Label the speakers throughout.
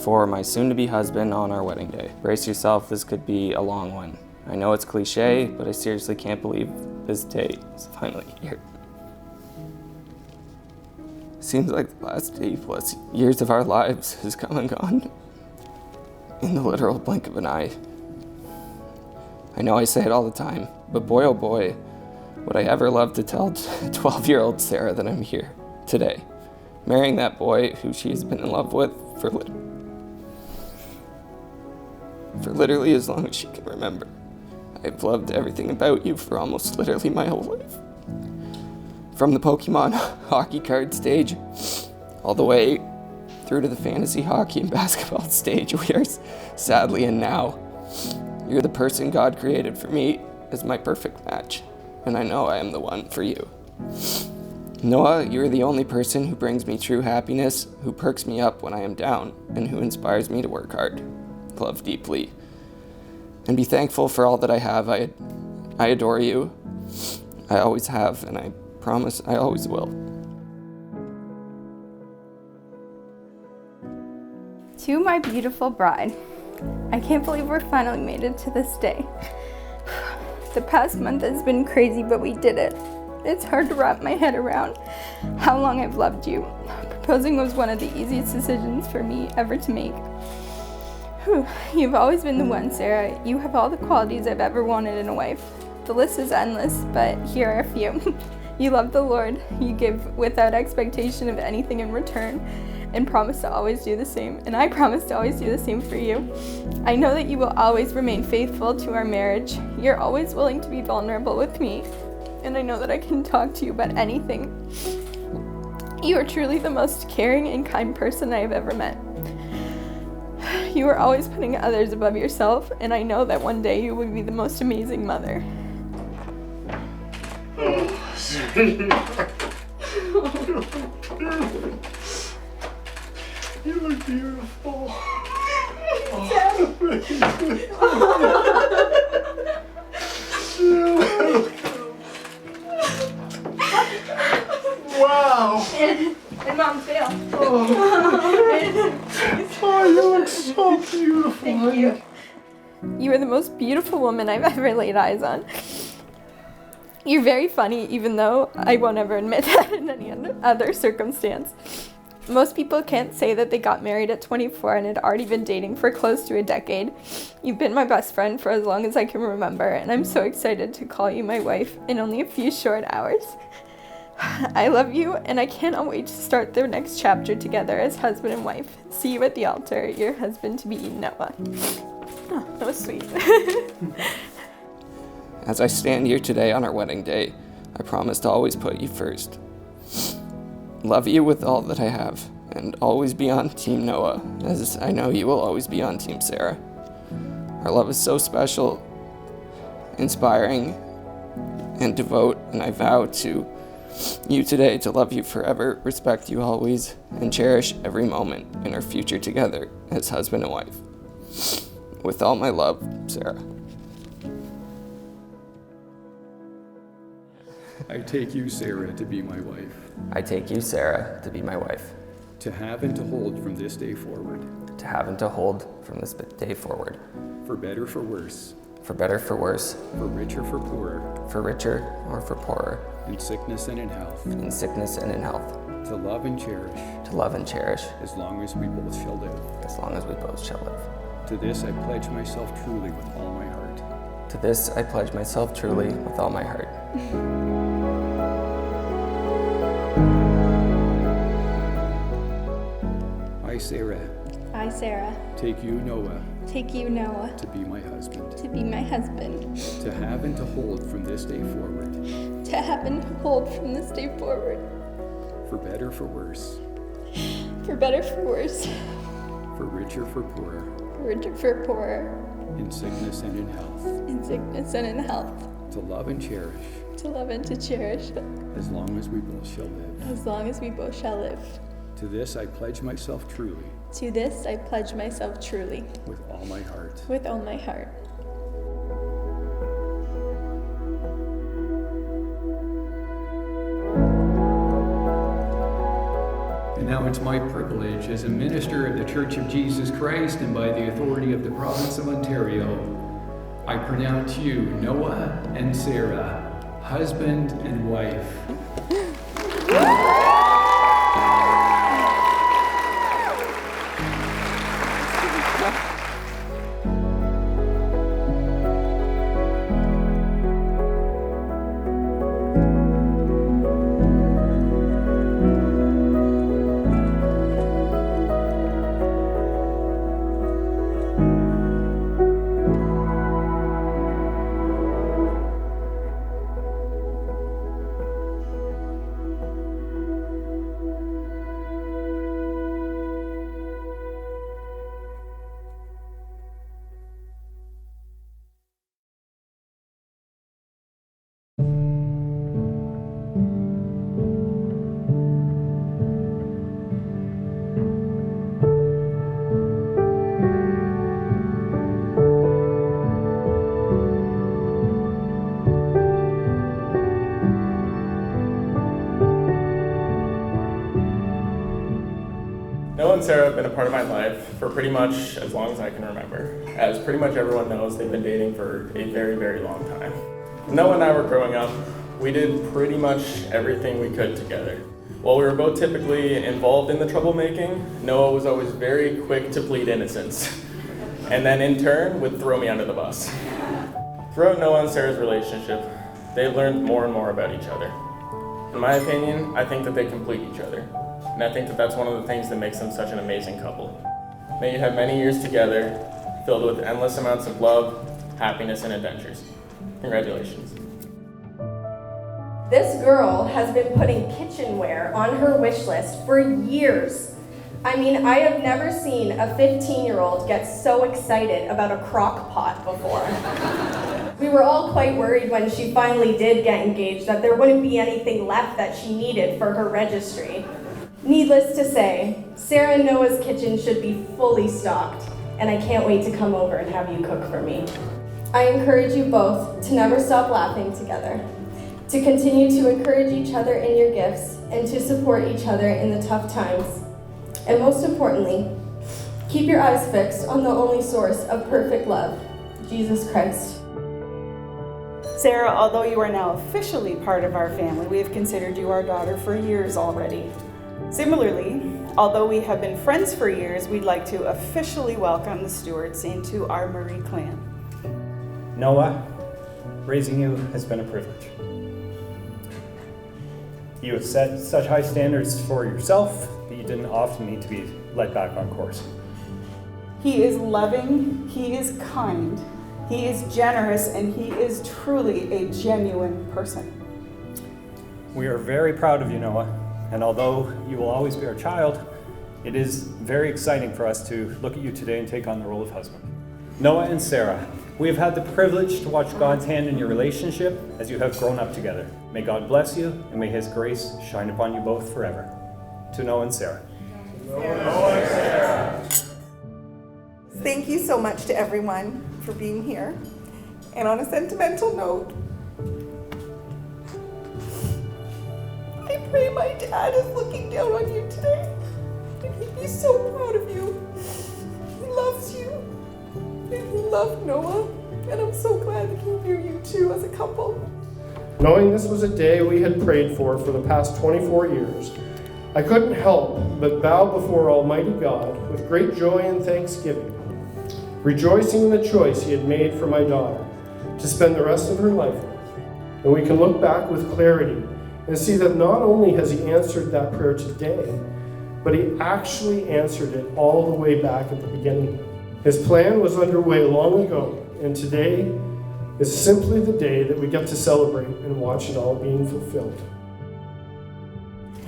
Speaker 1: For my soon-to-be husband on our wedding day. Brace yourself, this could be a long one. I know it's cliche, but I seriously can't believe this day is finally here. Seems like the last 80+ years of our lives has come and gone in the literal blink of an eye. I know I say it all the time, but boy oh boy, would I ever love to tell 12-year-old Sarah that I'm here today, marrying that boy who she has been in love with for literally as long as she can remember. I've loved everything about you for almost literally my whole life. From the Pokemon hockey card stage, all the way through to the fantasy hockey and basketball stage we are sadly in now. You're the person God created for me as my perfect match, and I know I am the one for you. Noah, you're the only person who brings me true happiness, who perks me up when I am down, and who inspires me to work hard, love deeply, and be thankful for all that I have. I adore you. I always have, and I promise I always will.
Speaker 2: To my beautiful bride, I can't believe we're finally made it to this day. The past month has been crazy, but we did it. It's hard to wrap my head around how long I've loved you. Proposing was one of the easiest decisions for me ever to make. You've always been the one, Sarah. You have all the qualities I've ever wanted in a wife. The list is endless, but here are a few. You love the Lord. You give without expectation of anything in return, and promise to always do the same. And I promise to always do the same for you. I know that you will always remain faithful to our marriage. You're always willing to be vulnerable with me, and I know that I can talk to you about anything. You are truly the most caring and kind person I have ever met. You are always putting others above yourself, and I know that one day you will be the most amazing mother.
Speaker 3: You look beautiful. Wow.
Speaker 2: And Mom failed.
Speaker 3: Oh, you look so beautiful.
Speaker 2: Thank you. You are the most beautiful woman I've ever laid eyes on. You're very funny, even though I won't ever admit that in any other circumstance. Most people can't say that they got married at 24 and had already been dating for close to a decade. You've been my best friend for as long as I can remember, and I'm so excited to call you my wife in only a few short hours. I love you, and I cannot wait to start the next chapter together as husband and wife. See you at the altar, your husband-to-be, Noah. Oh, that was sweet.
Speaker 1: As I stand here today on our wedding day, I promise to always put you first. Love you with all that I have, and always be on Team Noah, as I know you will always be on Team Sarah. Our love is so special, inspiring, and devout, and I vow to you today to love you forever, respect you always, and cherish every moment in our future together as husband and wife. With all my love, Sarah.
Speaker 4: I take you, Sarah, to be my wife,
Speaker 1: I take you, Sarah, to be my wife,
Speaker 4: to have and to hold from this day forward,
Speaker 1: to have and to hold from this day forward,
Speaker 4: for better, for worse,
Speaker 1: for better, for worse,
Speaker 4: for richer, for poorer,
Speaker 1: for richer or for poorer,
Speaker 4: in sickness and in health,
Speaker 1: in sickness and in health,
Speaker 4: to love and cherish,
Speaker 1: to love and cherish,
Speaker 4: as long as we both shall live.
Speaker 1: as long as we both shall live.
Speaker 4: To this I pledge myself truly with all my heart.
Speaker 1: To this I pledge myself truly with all my heart.
Speaker 4: I, Sarah,
Speaker 2: I, Sarah,
Speaker 4: take you, Noah,
Speaker 2: take you, Noah,
Speaker 4: to be my husband,
Speaker 2: to be my husband,
Speaker 4: to have and to hold from this day forward,
Speaker 2: to have and hold from this day forward,
Speaker 4: for better, for worse,
Speaker 2: for better, for worse,
Speaker 4: for richer, for poorer,
Speaker 2: for richer, for poorer,
Speaker 4: in sickness and in health,
Speaker 2: in sickness and in health,
Speaker 4: to love and cherish,
Speaker 2: to love and to cherish,
Speaker 4: as long as we both shall live.
Speaker 2: as long as we both shall live.
Speaker 4: To this I pledge myself truly,
Speaker 2: To this I pledge myself truly,
Speaker 4: with all my heart.
Speaker 2: with all my heart.
Speaker 4: And now it's my privilege as a minister of the Church of Jesus Christ and by the authority of the province of Ontario, I pronounce you, Noah and Sarah, husband and wife.
Speaker 5: Noah and Sarah have been a part of my life for pretty much as long as I can remember. As pretty much everyone knows, they've been dating for a very, very long time. When Noah and I were growing up, we did pretty much everything we could together. While we were both typically involved in the troublemaking, Noah was always very quick to plead innocence, and then in turn would throw me under the bus. Throughout Noah and Sarah's relationship, they've learned more and more about each other. In my opinion, I think that they complete each other. And I think that that's one of the things that makes them such an amazing couple. May you have many years together, filled with endless amounts of love, happiness, and adventures. Congratulations.
Speaker 6: This girl has been putting kitchenware on her wish list for years. I mean, I have never seen a 15-year-old get so excited about a crock pot before. We were all quite worried when she finally did get engaged that there wouldn't be anything left that she needed for her registry. Needless to say, Sarah and Noah's kitchen should be fully stocked, and I can't wait to come over and have you cook for me. I encourage you both to never stop laughing together, to continue to encourage each other in your gifts, and to support each other in the tough times. And most importantly, keep your eyes fixed on the only source of perfect love, Jesus Christ.
Speaker 7: Sarah, although you are now officially part of our family, we have considered you our daughter for years already. Similarly, although we have been friends for years, we'd like to officially welcome the Stewarts into our Marie clan.
Speaker 8: Noah, raising you has been a privilege. You have set such high standards for yourself that you didn't often need to be led back on course.
Speaker 7: He is loving, he is kind, he is generous, and he is truly a genuine person.
Speaker 8: We are very proud of you, Noah, and although you will always be our child, it is very exciting for us to look at you today and take on the role of husband. Noah and Sarah, we have had the privilege to watch God's hand in your relationship as you have grown up together. May God bless you, and may His grace shine upon you both forever. To Noah and Sarah.
Speaker 5: Noah and Sarah.
Speaker 9: Thank you so much to everyone for being here. And on a sentimental note, I pray my dad is looking down on you today, and he'd be so proud of you. He loves you, and he loved Noah, and I'm so glad that he knew you two as a couple.
Speaker 3: Knowing this was a day we had prayed for the past 24 years, I couldn't help but bow before Almighty God with great joy and thanksgiving, rejoicing in the choice He had made for my daughter to spend the rest of her life with. And we can look back with clarity and see that not only has He answered that prayer today, but He actually answered it all the way back at the beginning. His plan was underway long ago, and today is simply the day that we get to celebrate and watch it all being fulfilled.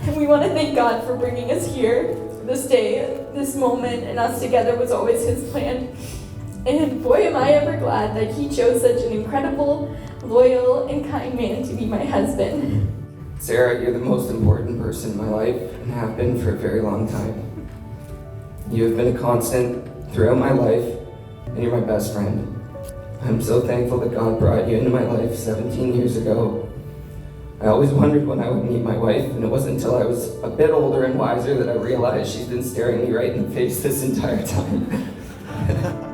Speaker 2: And we want to thank God for bringing us here. This day, this moment, and us together was always His plan. And boy, am I ever glad that He chose such an incredible, loyal, and kind man to be my husband.
Speaker 1: Sarah, you're the most important person in my life and have been for a very long time. You have been a constant throughout my life, and you're my best friend. I'm so thankful that God brought you into my life 17 years ago I always wondered when I would meet my wife, and it wasn't until I was a bit older and wiser that I realized she's been staring me right in the face this entire time.